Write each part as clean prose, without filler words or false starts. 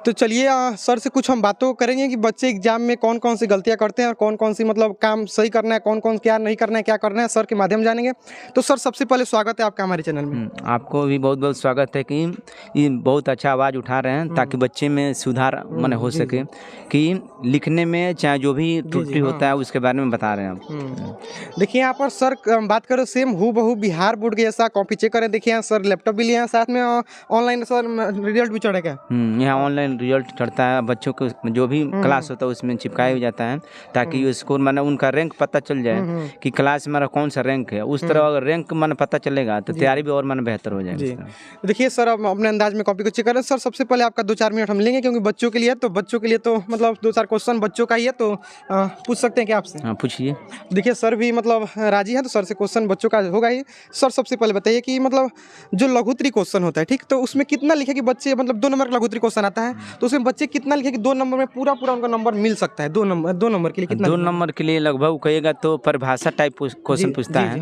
तो चलिए सर से कुछ हम बातों करेंगे कि बच्चे एग्जाम में कौन कौन सी गलतियां करते हैं और कौन कौन सी मतलब काम सही करना है, कौन कौन क्या नहीं करना है, क्या करना है, सर के माध्यम जानेंगे। तो सर सबसे पहले स्वागत है आपका हमारे चैनल में। आपको भी बहुत बहुत स्वागत है कि ये बहुत अच्छा आवाज़ उठा रहे हैं ताकि बच्चे में सुधार हो सके कि लिखने में चाहे जो भी त्रुटि होता है उसके बारे में बता रहे हैं आप। देखिए यहाँ पर सर बात करो सेम हूबहू बिहार बोर्ड के जैसा कॉपी चेक करें। देखिए यहाँ सर लैपटॉप भी लिए हैं, साथ में ऑनलाइन सर रिजल्ट भी चढ़ेगा। यहाँ ऑनलाइन रिजल्ट चढ़ता है, बच्चों को जो भी क्लास होता है उसमें चिपकाया हो जाता है ताकि स्कोर उनका रैंक पता चल जाए कि क्लास में हमारा कौन सा रैंक है। उस तरह अगर रैंक पता चलेगा तो तैयारी भी और बेहतर हो जाएगी। देखिए सर अब अपने अंदाज में कॉपी को चेक करें। सर सबसे पहले आपका 2-4 मिनट हम लेंगे क्योंकि बच्चों के लिए तो मतलब 2-4 क्वेश्चन बच्चों का ही है, तो पूछ सकते हैं क्या आपसे? हाँ पूछिए। देखिए सर भी मतलब राजी है तो सर से क्वेश्चन बच्चों का होगा ही। सर सबसे पहले बताइए कि मतलब जो लघुत्तरी क्वेश्चन होता है, ठीक, तो उसमें कितना लिखे कि बच्चे मतलब 2 नंबर का लघुत्तरी क्वेश्चन आता है तो उसमें बच्चे कितना लिखे कि 2 नंबर में पूरा उनका नंबर मिल सकता है? 2 नंबर के लिए कितना? 2 नंबर के लिए लगभग कहिएगा तो परिभाषा टाइप क्वेश्चन पूछता है।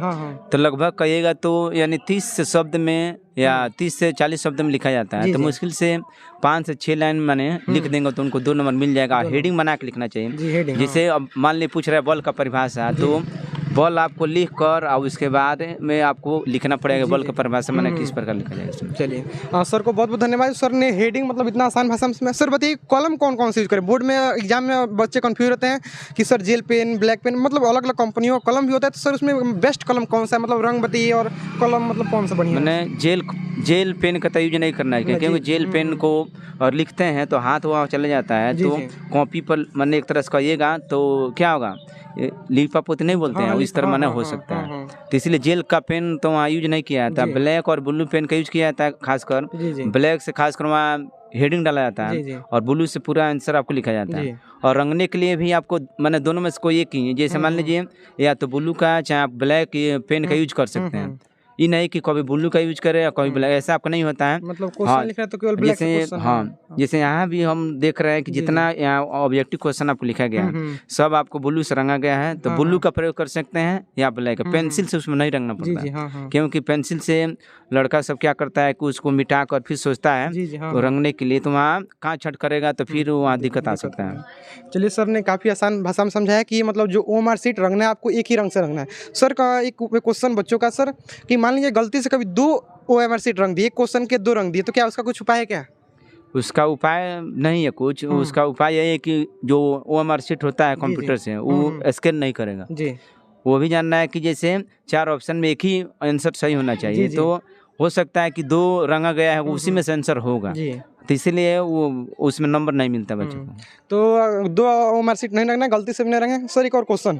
तो लगभग कहिएगा तो यानी 30 शब्द में या 30 से 40 शब्द में लिखा जाता है। तो मुश्किल से 5 से 6 लाइन लिख देंगे तो उनको 2 नंबर मिल जाएगा। हेडिंग बना के लिखना चाहिए। जैसे अब मान ली पूछ रहे हैं बॉल का परिभाषा, तो बॉल आपको लिख कर और उसके बाद में आपको लिखना पड़ेगा बॉल का परिभाषा किस प्रकार लिखा जाएगा। चलिए सर को बहुत बहुत धन्यवाद। सर ने हेडिंग मतलब इतना आसान भाषा में। सर बताइए कॉलम कौन कौन से यूज करें? बोर्ड में एग्जाम में बच्चे कंफ्यूज होते हैं कि sir gel pen, black pen, मतलब अलग अलग कंपनियों का कलम भी होता है, तो सर उसमें बेस्ट कलम कौन सा है? मतलब रंग बताइए और कलम मतलब कौन सा बढ़िया? मैंने जेल पेन का यूज नहीं करना है क्योंकि जेल पेन को और लिखते हैं तो हाथ वहाँ चले जाता है। तो कॉपी पर एक तरह से कहिएगा तो क्या होगा, लिफा पोती नहीं बोलते हैं, इस तरह हो सकता है। तो इसलिए जेल का पेन तो वहाँ यूज नहीं किया जाता। ब्लैक और ब्लू पेन का यूज किया जाता है, खासकर ब्लैक से खासकर वहाँ हेडिंग डाला जाता है और ब्लू से पूरा आंसर आपको लिखा जाता है। और रंगने के लिए भी आपको दोनों में से कोई एक ही है। जैसे मान लीजिए या तो ब्लू का चाहे आप ब्लैक पेन का यूज कर सकते हैं। ये नहीं कि कभी ब्लू का यूज करें या कभी ब्लैक, ऐसा आपका नहीं होता है। मतलब क्वेश्चन लिखना तो केवल ब्लैक जैसे जैसे यहाँ भी हम देख रहे हैं कि जितना यहाँ ऑब्जेक्टिव क्वेश्चन आपको लिखा गया है सब आपको ब्लू से रंगा गया है। तो ब्लू का प्रयोग कर सकते हैं या ब्लैक। पेंसिल से उसमें नहीं रंगना पड़ता क्योंकि पेंसिल से लड़का सब क्या करता है कि उसको मिटा कर फिर सोचता है तो रंगने के लिए, तो वहाँ कहाँ छट करेगा तो फिर वहाँ दिक्कत आ सकता है। चलिए सर ने काफ़ी आसान भाषा में समझाया कि मतलब जो OMR शीट रंगना है आपको एक ही रंग से रंगना है। सर का एक क्वेश्चन बच्चों का, सर कि मान लीजिए गलती से कभी 2 OMR शीट रंग दिए, क्वेश्चन के 2 रंग दिए, तो क्या उसका कुछ उपाय है क्या? उसका उपाय नहीं है कुछ। उसका उपाय यही है कि जो OMR शीट होता है कंप्यूटर से वो स्कैन नहीं करेगा। वो भी जानना है कि जैसे 4 ऑप्शन में एक ही आंसर सही होना चाहिए। तो हो सकता है कि 2 रंगा गया है उसी में से आंसर होगा, तो इसीलिए वो उसमें नंबर नहीं मिलता बच्चों को। तो 2 OMR शीट नहीं रंगना, गलती से भी नहीं रंगे। सर एक और क्वेश्चन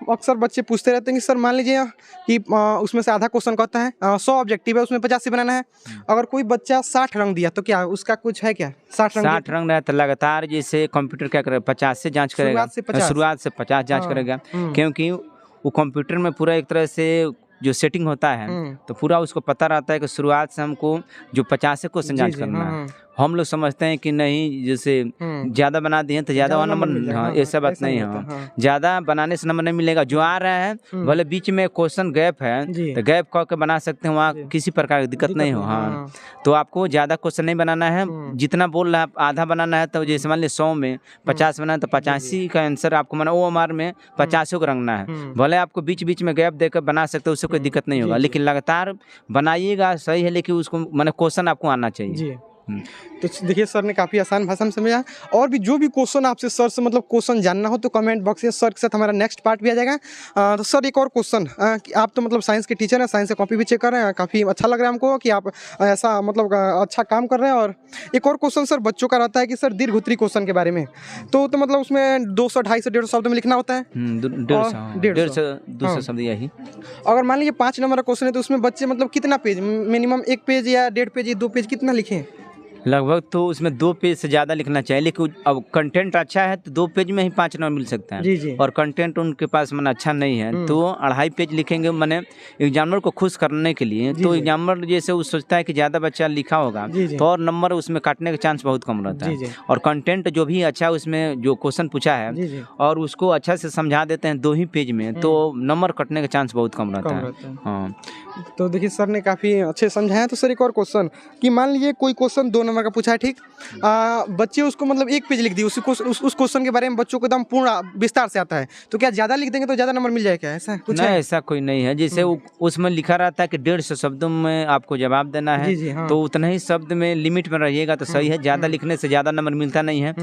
अक्सर बच्चे पूछते रहते हैं कि सर मान लीजिए कि उसमें से आधा क्वेश्चन कहता है 100 ऑब्जेक्टिव है, उसमें 85 बनाना है। अगर कोई बच्चा 60 रंग दिया तो क्या उसका कुछ है क्या? 60 रंग रहा तो लगातार जैसे कंप्यूटर क्या करेगा 50 से जाँच करेगा, शुरुआत से 50 जाँच करेगा क्योंकि वो कंप्यूटर में पूरा एक तरह से जो सेटिंग होता है तो पूरा उसको पता रहता है कि शुरुआत से हमको जो 50 क्वेश्चन जांच करना है। हम लोग समझते हैं कि नहीं जैसे ज़्यादा बना दिए तो ज़्यादा नंबर, हाँ ऐसा बात नहीं है। ज़्यादा बनाने से नंबर नहीं मिलेगा। जो आ रहा है भले बीच में क्वेश्चन गैप है तो गैप कह के बना सकते हैं, वहाँ किसी प्रकार की दिक्कत नहीं हो। हाँ तो आपको ज़्यादा क्वेश्चन नहीं बनाना है, जितना बोल रहा है आधा बनाना है। तो जैसे मान लीजिए 100 में 50 बनाना है तो 85 का आंसर आपको OMR में 50 को रंगना है। भले आपको बीच बीच में गैप देकर बना सकते हो, उससे कोई दिक्कत नहीं होगा, लेकिन लगातार बनाइएगा सही है, लेकिन उसको क्वेश्चन आपको आना चाहिए। तो देखिए सर ने काफ़ी आसान भाषा में समझाया। और भी जो भी क्वेश्चन आपसे सर से मतलब क्वेश्चन जानना हो तो कमेंट बॉक्स में सर के साथ हमारा नेक्स्ट पार्ट भी आ जाएगा। तो सर एक और क्वेश्चन कि आप तो मतलब साइंस के टीचर हैं, साइंस से कॉपी भी चेक कर रहे हैं, काफ़ी अच्छा लग रहा है हमको कि आप ऐसा मतलब अच्छा काम कर रहे हैं। और एक और क्वेश्चन सर बच्चों का रहता है कि सर दीर्घोत्तरी क्वेश्चन के बारे में, तो मतलब उसमें 200, 250 से 150 शब्द में लिखना होता है। 150-200 शब्द यही। अगर मान लीजिए 5 नंबर का क्वेश्चन है तो उसमें बच्चे मतलब कितना पेज, मिनिमम 1 पेज या 1.5 पेज या 2 पेज कितना लिखें? लगभग तो उसमें 2 पेज से ज़्यादा लिखना चाहिए, लेकिन अब कंटेंट अच्छा है तो 2 पेज में ही 5 नंबर मिल सकता है। और कंटेंट उनके पास अच्छा नहीं है तो 2.5 पेज लिखेंगे एग्जामिनर को खुश करने के लिए। तो एग्जामिनर जैसे वो सोचता है कि ज़्यादा बच्चा लिखा होगा तो और नंबर उसमें काटने का चांस बहुत कम रहता है। और कंटेंट जो भी अच्छा उसमें जो क्वेश्चन पूछा है और उसको अच्छा से समझा देते हैं 2 ही पेज में, तो नंबर कटने का चांस बहुत कम रहता है। हाँ तो देखिए सर ने काफ़ी अच्छे समझाया। तो सर एक और क्वेश्चन कि मान लीजिए कोई क्वेश्चन 2 नंबर का पूछा है, ठीक। बच्चे उसको मतलब एक पेज लिख दिए, उस क्वेश्चन के बारे में बच्चों को एकदम पूर्ण विस्तार से आता है, तो क्या ज़्यादा लिख देंगे तो ज़्यादा नंबर मिल जाएगा क्या, ऐसा कुछ नहीं है? ऐसा कोई नहीं है। जैसे उसमें लिखा रहता है कि 150 शब्दों में आपको जवाब देना है, जी, जी, हाँ। तो उतना ही शब्द में लिमिट में रहिएगा तो सही है। ज़्यादा लिखने से ज़्यादा नंबर मिलता नहीं है।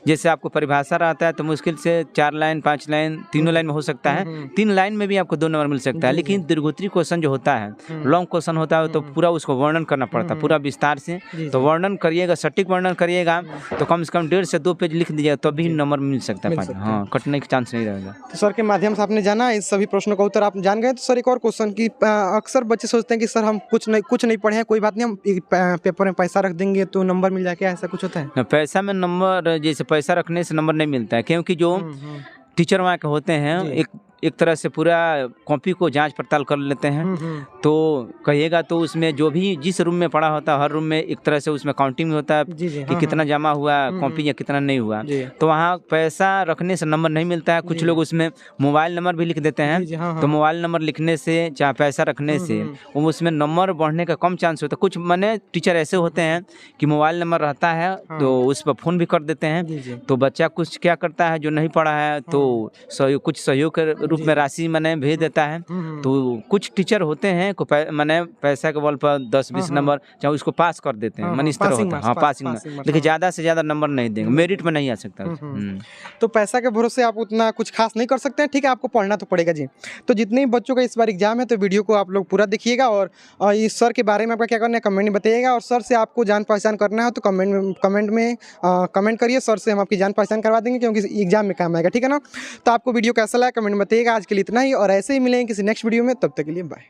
जैसे आपको परिभाषा रहता है तो मुश्किल से 4 लाइन 5 लाइन तीनों लाइन में हो सकता है, 3 लाइन में भी आपको 2 नंबर मिल सकता है। लेकिन दीर्घोत्तरी क्वेश्चन जो होता है, लॉन्ग क्वेश्चन होता है, तो पूरा उसको वर्णन करना पड़ता है पूरा विस्तार से। तो वर्णन करिएगा, सटीक वर्णन करिएगा तो कम से कम 1.5 से 2 पेज लिख दीजिएगा तो भी नंबर मिल सकता है। हाँ, कटने का चांस नहीं रहेगा। तो सर के माध्यम से आपने जाना, इस सभी प्रश्नों का उत्तर आप जान गए। तो सर एक और क्वेश्चन की अक्सर बच्चे सोचते हैं कि सर हम कुछ नहीं पढ़े हैं, कोई बात नहीं, हम पेपर में पैसा रख देंगे तो नंबर मिल जाएगा, ऐसा कुछ होता है? पैसा में नंबर, जैसे पैसा रखने से नंबर नहीं मिलता है, क्योंकि जो टीचर वहाँ के होते हैं एक तरह से पूरा कॉपी को जांच पड़ताल कर लेते हैं। तो कहिएगा तो उसमें जो भी जिस रूम में पढ़ा होता है, हर रूम में एक तरह से उसमें काउंटिंग होता है कि कितना जमा हुआ कॉपी या कितना नहीं हुआ। तो वहाँ पैसा रखने से नंबर नहीं मिलता है। कुछ लोग उसमें मोबाइल नंबर भी लिख देते हैं, तो मोबाइल नंबर लिखने से चाहे पैसा रखने से उसमें नंबर बढ़ने का कम चांस होता है। कुछ माने टीचर ऐसे होते हैं कि मोबाइल नंबर रहता है तो उस पर फ़ोन भी कर देते हैं। तो बच्चा कुछ क्या करता है जो नहीं पढ़ा है तो कुछ सहयोग के रूप में राशि माने भेज देता है। तो कुछ टीचर होते हैं को माने पैसा के बल पर 10-20 नंबर चाहे उसको पास कर देते हैं, माने इस तरह होता है। हाँ, पासिंग में, लेकिन ज़्यादा से ज़्यादा नंबर नहीं देंगे, मेरिट में नहीं आ सकता। तो पैसा के भरोसे आप उतना कुछ खास नहीं कर सकते हैं, ठीक है, आपको पढ़ना तो पड़ेगा जी। तो जितने भी बच्चों का इस बार एग्जाम है तो वीडियो को आप लोग पूरा देखिएगा और इस सर के बारे में आपका क्या करना है कमेंट में बताइएगा। और सर से आपको जान पहचान करना है तो कमेंट में कमेंट करिए, सर से हम आपकी जान पहचान करवा देंगे क्योंकि एग्जाम में काम आएगा, ठीक है ना। तो आपको वीडियो कैसा लगा कमेंट में बताइएगा। आज के लिए इतना ही और ऐसे ही मिलेंगे किसी नेक्स्ट वीडियो में, तब तक के लिए बाय।